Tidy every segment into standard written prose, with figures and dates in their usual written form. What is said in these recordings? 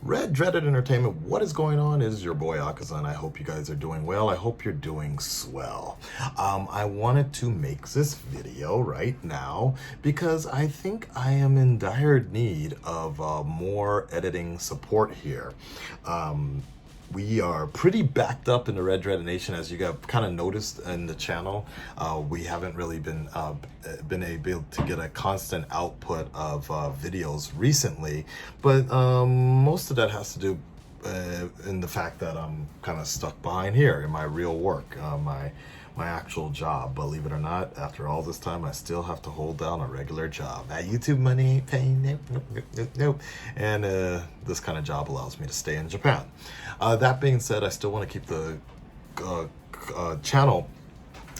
Red Dreaded Entertainment, what is going on? It is your boy Akasan. I hope you guys are doing well. I hope you're doing swell. I wanted to make this video right now because I think I am in dire need of more editing support here. We are pretty backed up in the Red Dread Nation, as you have kind of noticed in the channel. We haven't really been able to get a constant output of videos recently, but most of that has to do in the fact that I'm kind of stuck behind here in my real work, my actual job. Believe it or not, after all this time, I still have to hold down a regular job. That YouTube money ain't paying, nope. And this kind of job allows me to stay in Japan. That being said, I still want to keep the channel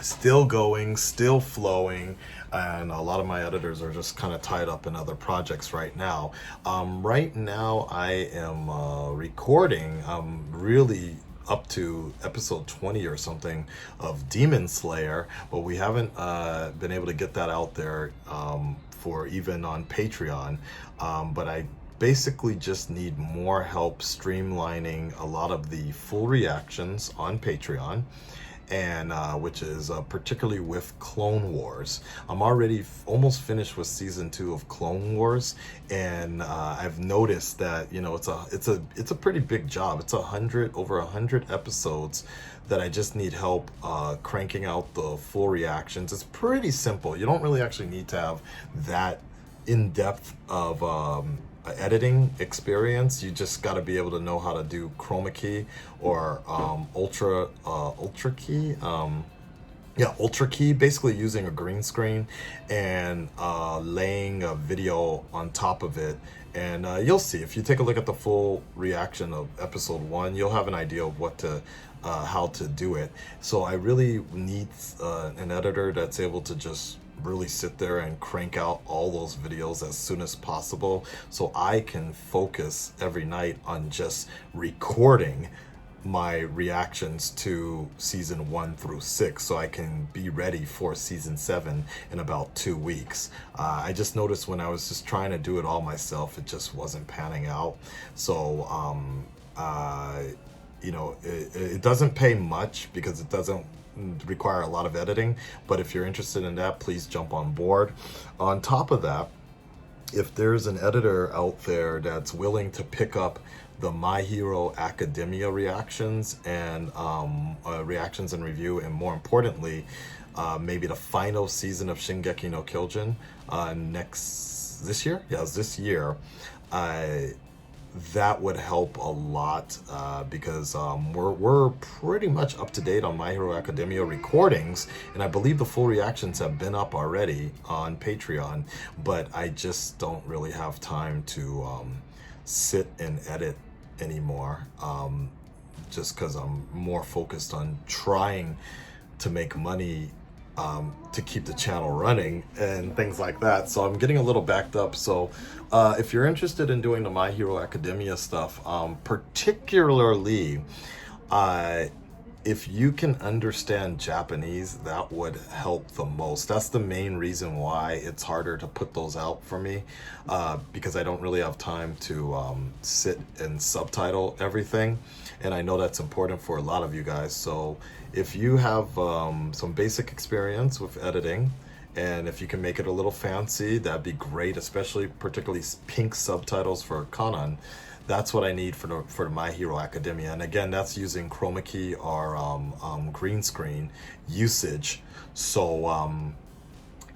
still going, still flowing, and a lot of my editors are just kind of tied up in other projects right now. Right now I am recording, really up to episode 20 or something of Demon Slayer, but we haven't been able to get that out there for even on Patreon. But I basically just need more help streamlining a lot of the full reactions on Patreon, and which is particularly with Clone Wars. I'm already almost finished with season 2 of Clone Wars, and I've noticed that, you know, it's a pretty big job. It's over 100 episodes that I just need help cranking out the full reactions. It's pretty simple. You don't really actually need to have that in depth of editing experience. You just got to be able to know how to do chroma key or ultra key, ultra key, basically using a green screen and laying a video on top of it. And you'll see, if you take a look at the full reaction of episode 1, you'll have an idea of what to how to do it. So I really need an editor that's able to just really sit there and crank out all those videos as soon as possible, so I can focus every night on just recording my reactions to season 1 through 6, so I can be ready for season 7 in about 2 weeks. I just noticed when I was just trying to do it all myself, it just wasn't panning out. So you know, it doesn't pay much because it doesn't require a lot of editing, but if you're interested in that, please jump on board. On top of that, if there's an editor out there that's willing to pick up the My Hero Academia reactions and reactions and review, and more importantly, maybe the final season of Shingeki no Kyojin this year? Yes, this year. That would help a lot because we're pretty much up to date on My Hero Academia recordings, and I believe the full reactions have been up already on Patreon, but I just don't really have time to sit and edit anymore, just because I'm more focused on trying to make money to keep the channel running and things like that. So I'm getting a little backed up. So if you're interested in doing the My Hero Academia stuff, particularly if you can understand Japanese, that would help the most. That's the main reason why it's harder to put those out for me, because I don't really have time to sit and subtitle everything, and I know that's important for a lot of you guys. So if you have some basic experience with editing, and if you can make it a little fancy, that'd be great, especially particularly pink subtitles for Kanan. That's what I need for My Hero Academia. And again, that's using chroma key or green screen usage. So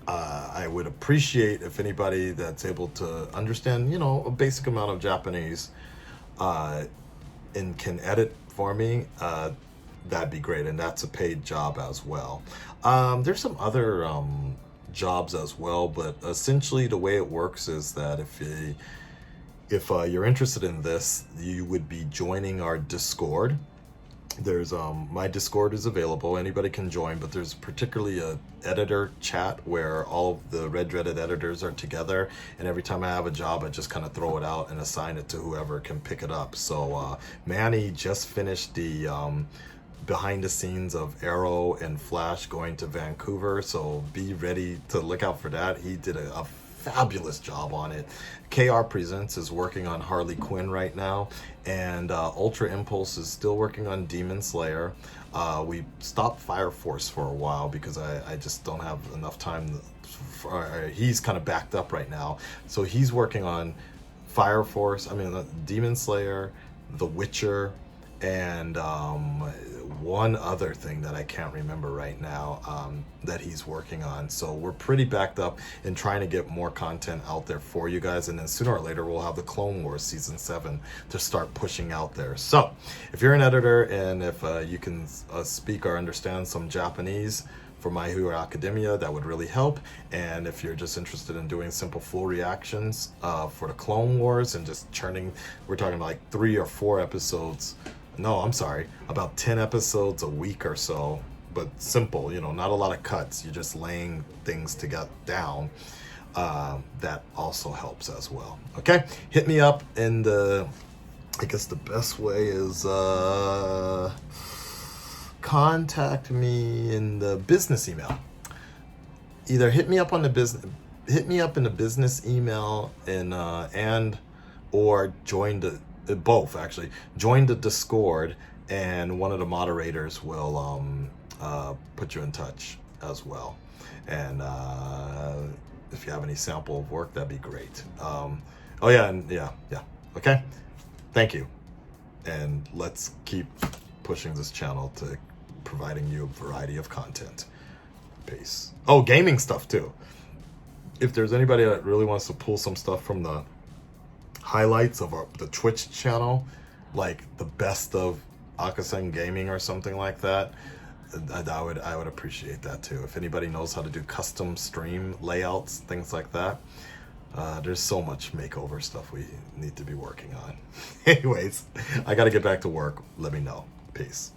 I would appreciate if anybody that's able to understand, you know, a basic amount of Japanese and can edit for me, that'd be great. And that's a paid job as well. There's some other jobs as well, but essentially the way it works is that if you're interested in this, you would be joining our Discord. There's my Discord is available, anybody can join, but there's particularly a editor chat where all of the Red Dreaded editors are together, and every time I have a job, I just kind of throw it out and assign it to whoever can pick it up. So Manny just finished the behind the scenes of Arrow and Flash going to Vancouver, so be ready to look out for that. He did a fabulous job on it. KR Presents is working on Harley Quinn right now, and Ultra Impulse is still working on Demon Slayer. We stopped Fire Force for a while because I just don't have enough time. He's kind of backed up right now, so he's working on Fire Force, Demon Slayer, The Witcher, and one other thing that I can't remember right now that he's working on. So we're pretty backed up in trying to get more content out there for you guys, and then sooner or later we'll have the Clone Wars season 7 to start pushing out there. So if you're an editor and if you can speak or understand some Japanese for My Hero Academia, that would really help. And if you're just interested in doing simple full reactions for the Clone Wars and just churning, we're talking like 3 or 4 episodes, no, I'm sorry, about 10 episodes a week or so, but simple, not a lot of cuts, you're just laying things to get down. That also helps as well. Okay, hit me up, and I guess the best way is contact me in the business email. Either hit me up in the business email and or join both actually. Join the Discord, and one of the moderators will put you in touch as well. And if you have any sample of work, that'd be great. Okay. Thank you, and let's keep pushing this channel to providing you a variety of content. Peace. Oh, gaming stuff too. If there's anybody that really wants to pull some stuff from the highlights of the Twitch channel, like the best of Akasan gaming or something like that, I would appreciate that too. If anybody knows how to do custom stream layouts, things like that, there's so much makeover stuff we need to be working on. Anyways, I got to get back to work. Let me know. Peace.